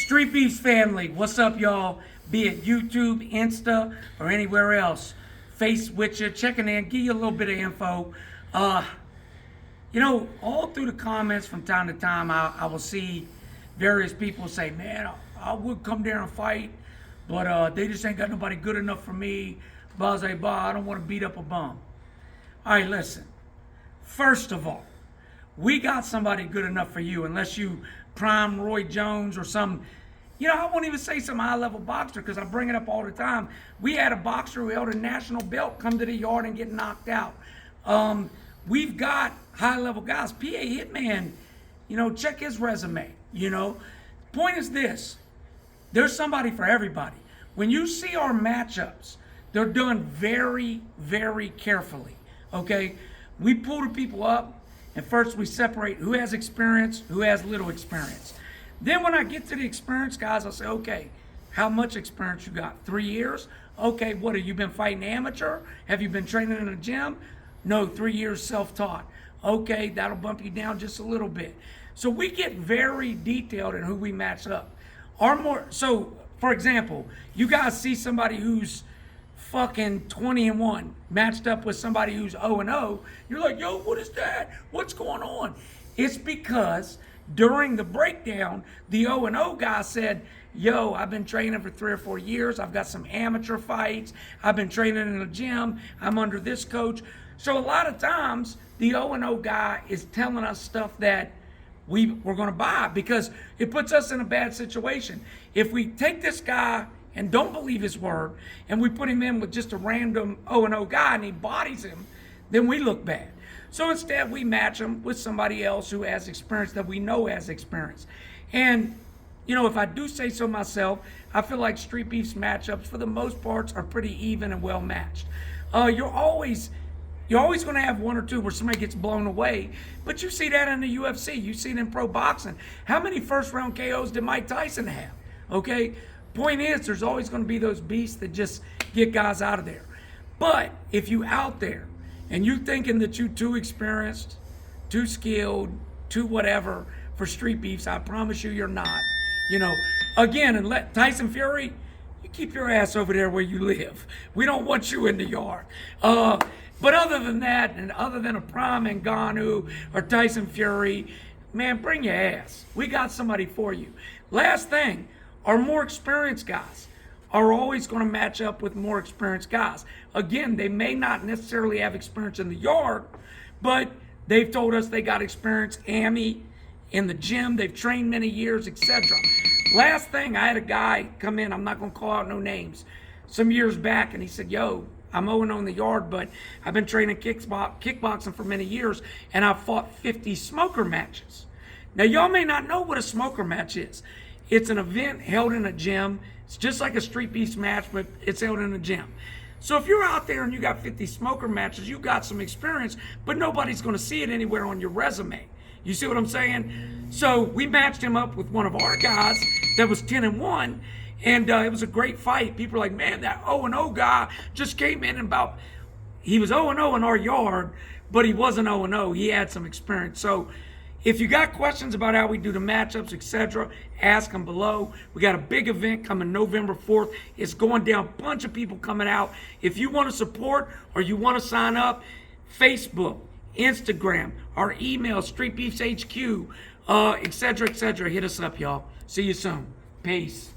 Streetbeefs family, what's up, y'all? Be it YouTube, Insta, or anywhere else. Face with you, checking in, give you a little bit of info. All through the comments from time to time, I will see various people say, man, I would come there and fight, but they just ain't got nobody good enough for me. Blah, blah, blah, I don't want to beat up a bum. All right, listen. First of all, we got somebody good enough for you, unless you prime Roy Jones or some, I won't even say some high-level boxer because I bring it up all the time. We had a boxer who held a national belt come to the yard and get knocked out. We've got high-level guys. P.A. Hitman, check his resume, Point is this. There's somebody for everybody. When you see our matchups, they're done very, very carefully, okay? We pull the people up, and first we separate who has experience, who has little experience. Then when I get to the experienced guys, I'll say, okay, how much experience you got? 3 years? Okay, what, have you been fighting amateur? Have you been training in a gym? No, 3 years self-taught. Okay, that'll bump you down just a little bit. So we get very detailed in who we match up. So, for example, you guys see somebody who's fucking 20-1 matched up with somebody who's 0-0, you're like, yo, what is that? What's going on? It's because during the breakdown, the 0-0 guy said, yo, I've been training for 3 or 4 years. I've got some amateur fights. I've been training in a gym. I'm under this coach. So a lot of times, the 0-0 guy is telling us stuff that we're going to buy because it puts us in a bad situation. If we take this guy and don't believe his word, and we put him in with just a random 0-0 guy and he bodies him, then we look bad. So instead, we match him with somebody else who has experience that we know has experience. And, if I do say so myself, I feel like Streetbeefs matchups, for the most part, are pretty even and well matched. You're always going to have one or two where somebody gets blown away, but you see that in the UFC. You see it in pro boxing. How many first-round KOs did Mike Tyson have? Okay? Point is, there's always going to be those beasts that just get guys out of there. But if you out there and you thinking that you too experienced, too skilled, too whatever for Streetbeefs, I promise you're not. Again, and let Tyson Fury, you keep your ass over there where you live. We don't want you in the yard. But other than that, and other than a Prime Ngannou or Tyson Fury, man, bring your ass. We got somebody for you. Last thing, our more experienced guys are always going to match up with more experienced guys. Again, they may not necessarily have experience in the yard, but they've told us they got experience, AMI, in the gym. They've trained many years, etc. Last thing, I had a guy come in, I'm not going to call out no names, some years back, and he said, yo, I'm 0-0 in the yard, but I've been training kickboxing for many years, and I've fought 50 smoker matches. Now, y'all may not know what a smoker match is. It's an event held in a gym. It's just like a Streetbeefs match, but it's held in a gym. So if you're out there and you got 50 smoker matches, you got some experience, but nobody's going to see it anywhere on your resume. You see what I'm saying? So we matched him up with one of our guys that was 10-1, and it was a great fight. People are like, man, that 0-0 guy just came in and he was 0-0 in our yard, but he wasn't 0-0. He had some experience. So if you got questions about how we do the matchups, etc., ask them below. We got a big event coming November 4th. It's going down. A bunch of people coming out. If you want to support or you want to sign up, Facebook, Instagram, our email, streetbeefshq, etc., etc. Hit us up, y'all. See you soon. Peace.